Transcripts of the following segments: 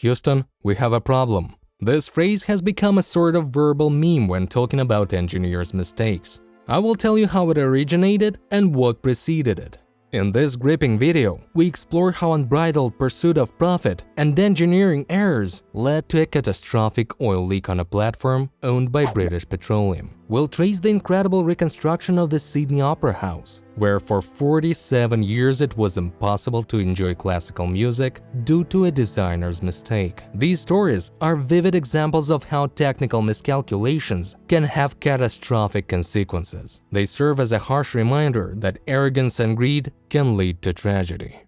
"Houston, we have a problem." This phrase has become a sort of verbal meme when talking about engineers' mistakes. I will tell you how it originated and what preceded it. In this gripping video, we explore how unbridled pursuit of profit and engineering errors led to a catastrophic oil leak on a platform owned by British Petroleum. We'll trace the incredible reconstruction of the Sydney Opera House, where for 47 years it was impossible to enjoy classical music due to a designer's mistake. These stories are vivid examples of how technical miscalculations can have catastrophic consequences. They serve as a harsh reminder that arrogance and greed can lead to tragedy.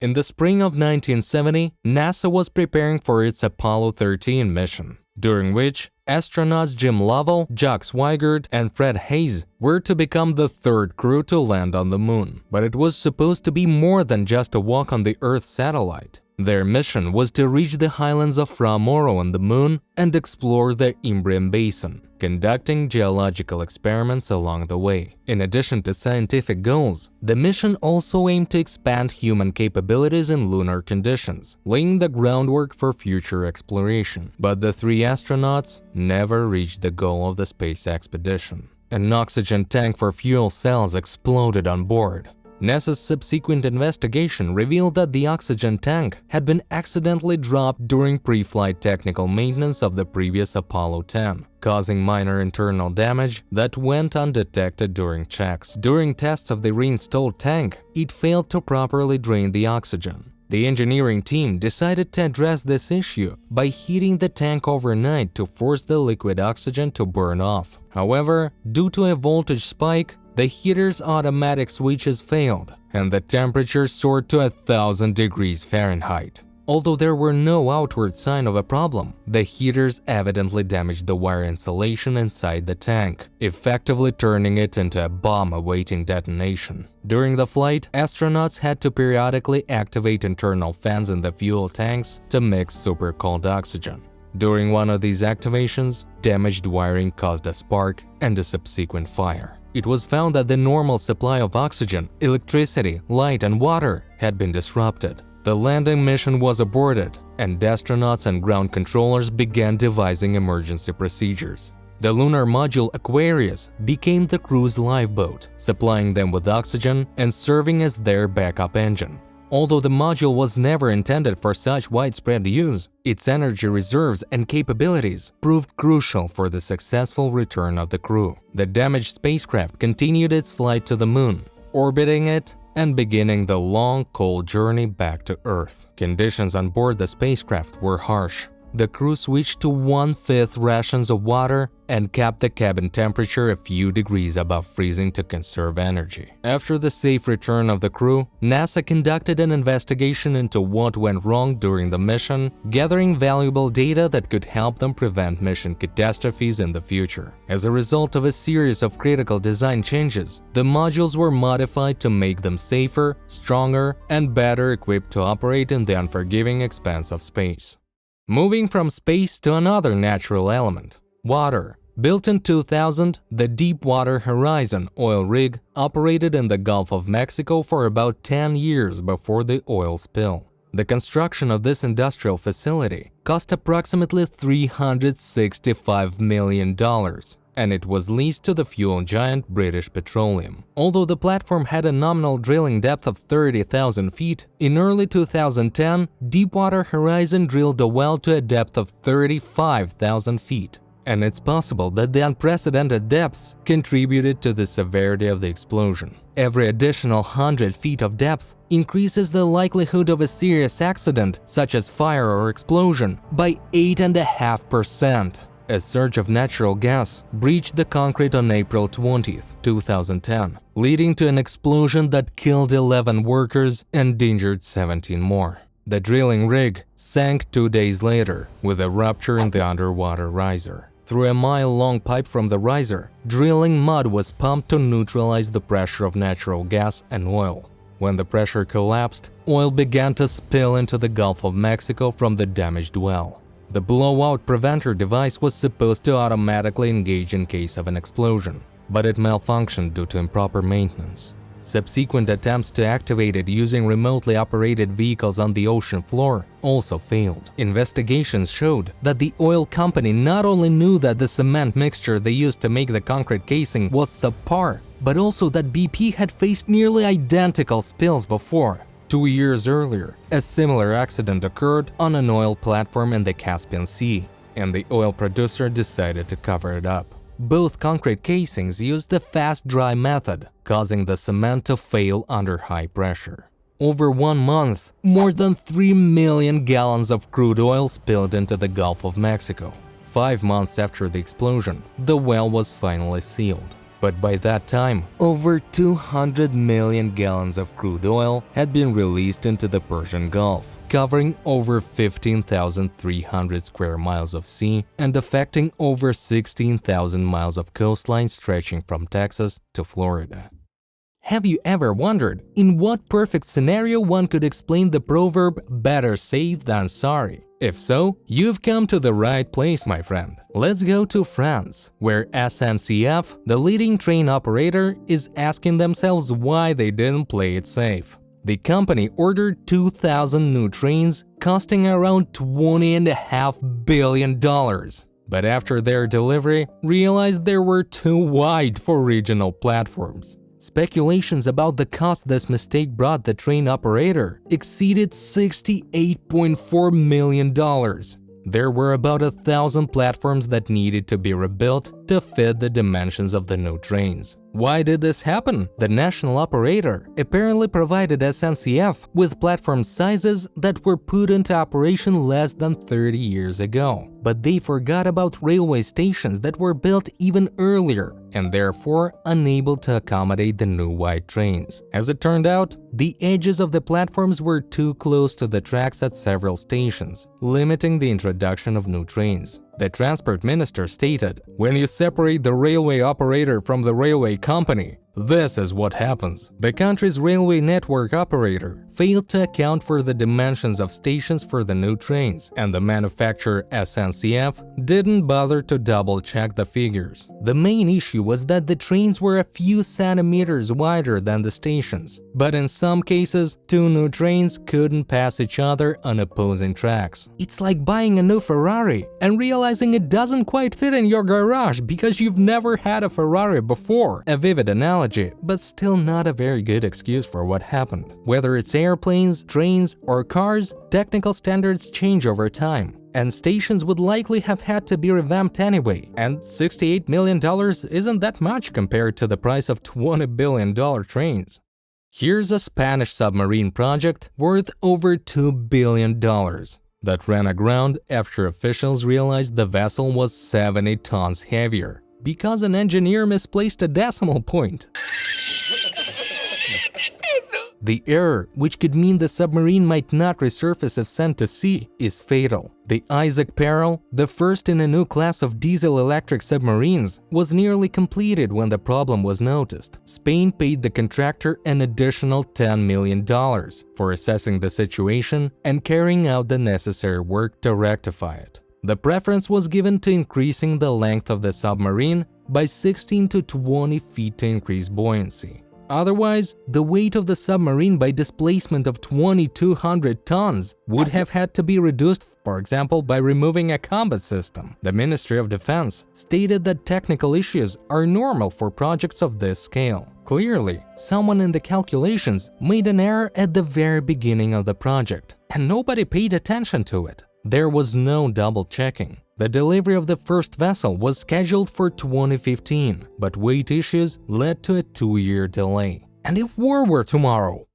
In the spring of 1970, NASA was preparing for its Apollo 13 mission, during which astronauts Jim Lovell, Jack Swigert, and Fred Haise were to become the third crew to land on the moon. But it was supposed to be more than just a walk on the Earth satellite. Their mission was to reach the highlands of Fra Mauro on the moon and explore the Imbrium Basin, conducting geological experiments along the way. In addition to scientific goals, the mission also aimed to expand human capabilities in lunar conditions, laying the groundwork for future exploration. But the three astronauts never reached the goal of the space expedition. An oxygen tank for fuel cells exploded on board. NASA's subsequent investigation revealed that the oxygen tank had been accidentally dropped during pre-flight technical maintenance of the previous Apollo 10, causing minor internal damage that went undetected during checks. During tests of the reinstalled tank, it failed to properly drain the oxygen. The engineering team decided to address this issue by heating the tank overnight to force the liquid oxygen to burn off. However, due to a voltage spike, the heater's automatic switches failed, and the temperature soared to 1,000 degrees Fahrenheit. Although there were no outward sign of a problem, the heaters evidently damaged the wire insulation inside the tank, effectively turning it into a bomb awaiting detonation. During the flight, astronauts had to periodically activate internal fans in the fuel tanks to mix super-cold oxygen. During one of these activations, damaged wiring caused a spark and a subsequent fire. It was found that the normal supply of oxygen, electricity, light, and water had been disrupted. The landing mission was aborted, and astronauts and ground controllers began devising emergency procedures. The lunar module Aquarius became the crew's lifeboat, supplying them with oxygen and serving as their backup engine. Although the module was never intended for such widespread use, its energy reserves and capabilities proved crucial for the successful return of the crew. The damaged spacecraft continued its flight to the moon, orbiting it and beginning the long, cold journey back to Earth. Conditions on board the spacecraft were harsh. The crew switched to 1/5 rations of water and kept the cabin temperature a few degrees above freezing to conserve energy. After the safe return of the crew, NASA conducted an investigation into what went wrong during the mission, gathering valuable data that could help them prevent mission catastrophes in the future. As a result of a series of critical design changes, the modules were modified to make them safer, stronger, and better equipped to operate in the unforgiving expanse of space. Moving from space to another natural element, water. Built in 2000, the Deepwater Horizon oil rig operated in the Gulf of Mexico for about 10 years before the oil spill. The construction of this industrial facility cost approximately $365 million, and it was leased to the fuel giant British Petroleum. Although the platform had a nominal drilling depth of 30,000 feet, in early 2010, Deepwater Horizon drilled a well to a depth of 35,000 feet. And it's possible that the unprecedented depths contributed to the severity of the explosion. Every additional 100 feet of depth increases the likelihood of a serious accident, such as fire or explosion, by 8.5%. A surge of natural gas breached the concrete on April 20, 2010, leading to an explosion that killed 11 workers and injured 17 more. The drilling rig sank 2 days later with a rupture in the underwater riser. Through a mile-long pipe from the riser, drilling mud was pumped to neutralize the pressure of natural gas and oil. When the pressure collapsed, oil began to spill into the Gulf of Mexico from the damaged well. The blowout preventer device was supposed to automatically engage in case of an explosion, but it malfunctioned due to improper maintenance. Subsequent attempts to activate it using remotely operated vehicles on the ocean floor also failed. Investigations showed that the oil company not only knew that the cement mixture they used to make the concrete casing was subpar, but also that BP had faced nearly identical spills before. 2 years earlier, a similar accident occurred on an oil platform in the Caspian Sea, and the oil producer decided to cover it up. Both concrete casings used the fast-dry method, causing the cement to fail under high pressure. Over 1 month, more than 3 million gallons of crude oil spilled into the Gulf of Mexico. 5 months after the explosion, the well was finally sealed. But by that time, over 200 million gallons of crude oil had been released into the Persian Gulf, covering over 15,300 square miles of sea and affecting over 16,000 miles of coastline stretching from Texas to Florida. Have you ever wondered in what perfect scenario one could explain the proverb "better safe than sorry"? If so, you've come to the right place, my friend. Let's go to France, where SNCF, the leading train operator, is asking themselves why they didn't play it safe. The company ordered 2,000 new trains, costing around $20.5 billion. But after their delivery, realized they were too wide for regional platforms. Speculations about the cost this mistake brought the train operator exceeded $68.4 million. There were about 1,000 platforms that needed to be rebuilt to fit the dimensions of the new trains. Why did this happen? The national operator apparently provided SNCF with platform sizes that were put into operation less than 30 years ago. But they forgot about railway stations that were built even earlier and therefore unable to accommodate the new wide trains. As it turned out, the edges of the platforms were too close to the tracks at several stations, limiting the introduction of new trains. The transport minister stated, "When you separate the railway operator from the railway company, this is what happens." The country's railway network operator failed to account for the dimensions of stations for the new trains, and the manufacturer SNCF didn't bother to double-check the figures. The main issue was that the trains were a few centimeters wider than the stations, but in some cases, two new trains couldn't pass each other on opposing tracks. It's like buying a new Ferrari and realizing it doesn't quite fit in your garage because you've never had a Ferrari before. A vivid analogy, but still not a very good excuse for what happened. Whether it's airplanes, trains, or cars, technical standards change over time, and stations would likely have had to be revamped anyway, and $68 million isn't that much compared to the price of $20 billion trains. Here's a Spanish submarine project worth over $2 billion that ran aground after officials realized the vessel was 70 tons heavier because an engineer misplaced a decimal point. The error, which could mean the submarine might not resurface if sent to sea, is fatal. The Isaac Peril, the first in a new class of diesel-electric submarines, was nearly completed when the problem was noticed. Spain paid the contractor an additional $10 million for assessing the situation and carrying out the necessary work to rectify it. The preference was given to increasing the length of the submarine by 16 to 20 feet to increase buoyancy. Otherwise, the weight of the submarine by displacement of 2,200 tons would have had to be reduced, for example, by removing a combat system. The Ministry of Defense stated that technical issues are normal for projects of this scale. Clearly, someone in the calculations made an error at the very beginning of the project, and nobody paid attention to it. There was no double-checking. The delivery of the first vessel was scheduled for 2015, but weight issues led to a 2-year delay. And if war were tomorrow?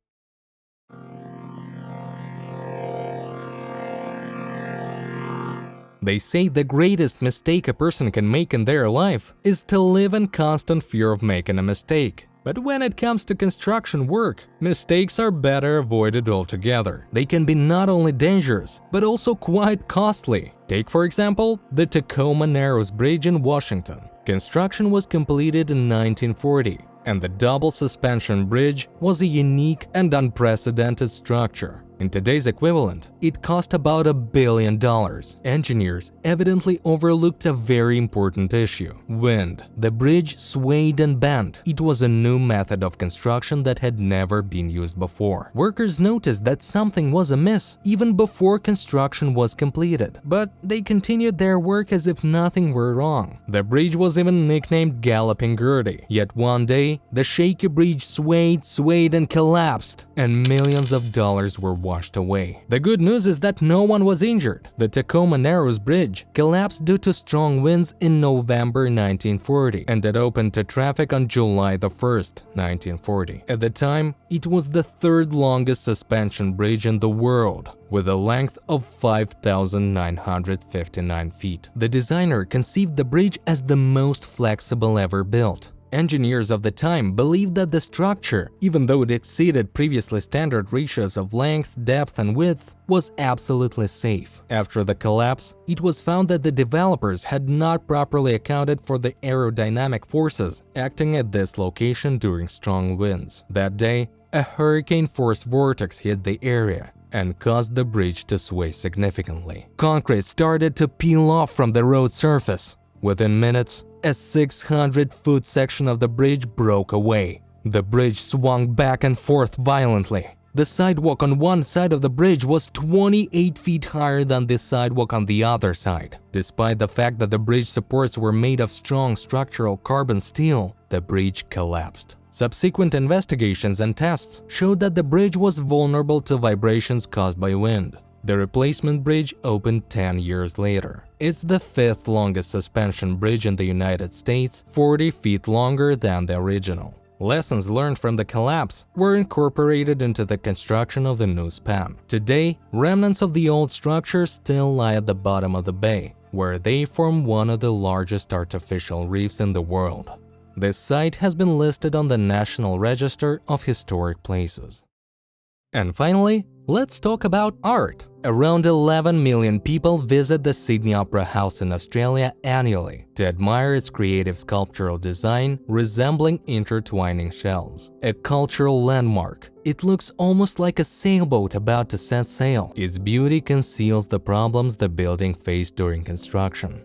They say the greatest mistake a person can make in their life is to live in constant fear of making a mistake. But when it comes to construction work, mistakes are better avoided altogether. They can be not only dangerous, but also quite costly. Take, for example, the Tacoma Narrows Bridge in Washington. Construction was completed in 1940, and the double suspension bridge was a unique and unprecedented structure. In today's equivalent, it cost about $1 billion. Engineers evidently overlooked a very important issue: wind. The bridge swayed and bent. It was a new method of construction that had never been used before. Workers noticed that something was amiss even before construction was completed, but they continued their work as if nothing were wrong. The bridge was even nicknamed Galloping Gertie. Yet one day, the shaky bridge swayed and collapsed, and millions of dollars were washed away. The good news is that no one was injured. The Tacoma Narrows Bridge collapsed due to strong winds in November 1940, and it opened to traffic on July 1st, 1940. At the time, it was the third longest suspension bridge in the world, with a length of 5,959 feet. The designer conceived the bridge as the most flexible ever built. Engineers of the time believed that the structure, even though it exceeded previously standard ratios of length, depth, and width, was absolutely safe. After the collapse, it was found that the developers had not properly accounted for the aerodynamic forces acting at this location during strong winds. That day, a hurricane-force vortex hit the area and caused the bridge to sway significantly. Concrete started to peel off from the road surface. Within minutes, a 600-foot section of the bridge broke away. The bridge swung back and forth violently. The sidewalk on one side of the bridge was 28 feet higher than the sidewalk on the other side. Despite the fact that the bridge supports were made of strong structural carbon steel, the bridge collapsed. Subsequent investigations and tests showed that the bridge was vulnerable to vibrations caused by wind. The replacement bridge opened 10 years later. It's the fifth longest suspension bridge in the United States, 40 feet longer than the original. Lessons learned from the collapse were incorporated into the construction of the new span. Today, remnants of the old structure still lie at the bottom of the bay, where they form one of the largest artificial reefs in the world. This site has been listed on the National Register of Historic Places. And finally, let's talk about art. Around 11 million people visit the Sydney Opera House in Australia annually to admire its creative sculptural design resembling intertwining shells. A cultural landmark, it looks almost like a sailboat about to set sail. Its beauty conceals the problems the building faced during construction.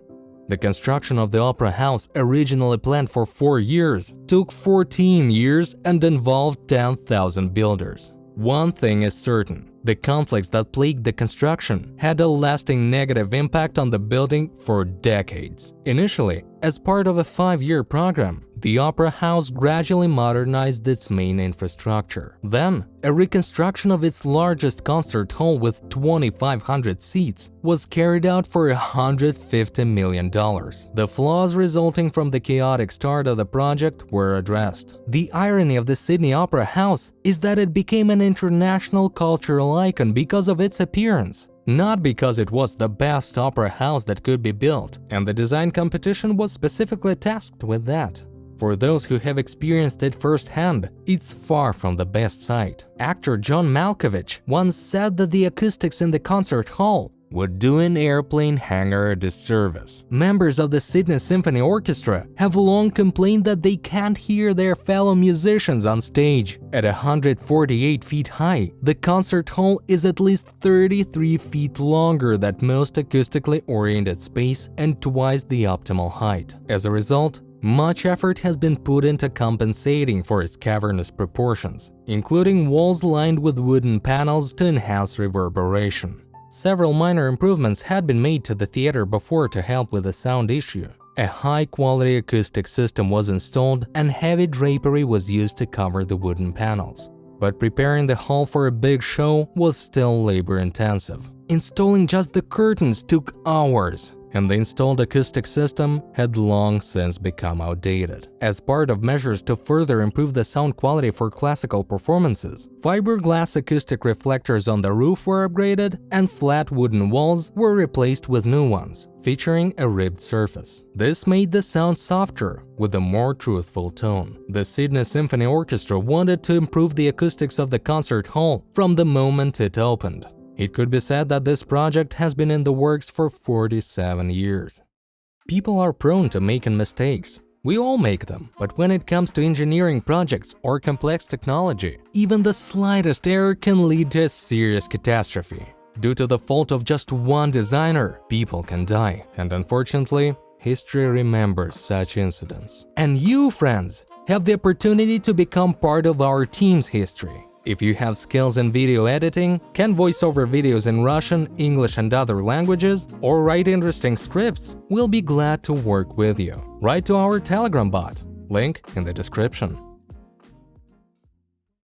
The construction of the Opera House, originally planned for 4 years, took 14 years and involved 10,000 builders. One thing is certain: the conflicts that plagued the construction had a lasting negative impact on the building for decades. Initially, as part of a 5-year program, the Opera House gradually modernized its main infrastructure. Then, a reconstruction of its largest concert hall with 2,500 seats was carried out for $150 million. The flaws resulting from the chaotic start of the project were addressed. The irony of the Sydney Opera House is that it became an international cultural icon because of its appearance, not because it was the best opera house that could be built, and the design competition was specifically tasked with that. For those who have experienced it firsthand, it's far from the best sight. Actor John Malkovich once said that the acoustics in the concert hall would do an airplane hangar a disservice. Members of the Sydney Symphony Orchestra have long complained that they can't hear their fellow musicians on stage. At 148 feet high, the concert hall is at least 33 feet longer than most acoustically oriented space and twice the optimal height. As a result, much effort has been put into compensating for its cavernous proportions, including walls lined with wooden panels to enhance reverberation. Several minor improvements had been made to the theater before to help with the sound issue. A high-quality acoustic system was installed and heavy drapery was used to cover the wooden panels. But preparing the hall for a big show was still labor-intensive. Installing just the curtains took hours, and the installed acoustic system had long since become outdated. As part of measures to further improve the sound quality for classical performances, fiberglass acoustic reflectors on the roof were upgraded and flat wooden walls were replaced with new ones, featuring a ribbed surface. This made the sound softer, with a more truthful tone. The Sydney Symphony Orchestra wanted to improve the acoustics of the concert hall from the moment it opened. It could be said that this project has been in the works for 47 years. People are prone to making mistakes. We all make them, but when it comes to engineering projects or complex technology, even the slightest error can lead to a serious catastrophe. Due to the fault of just one designer, people can die, and unfortunately, history remembers such incidents. And you, friends, have the opportunity to become part of our team's history. If you have skills in video editing, can voice over videos in Russian, English and other languages, or write interesting scripts, we'll be glad to work with you. Write to our Telegram bot, link in the description.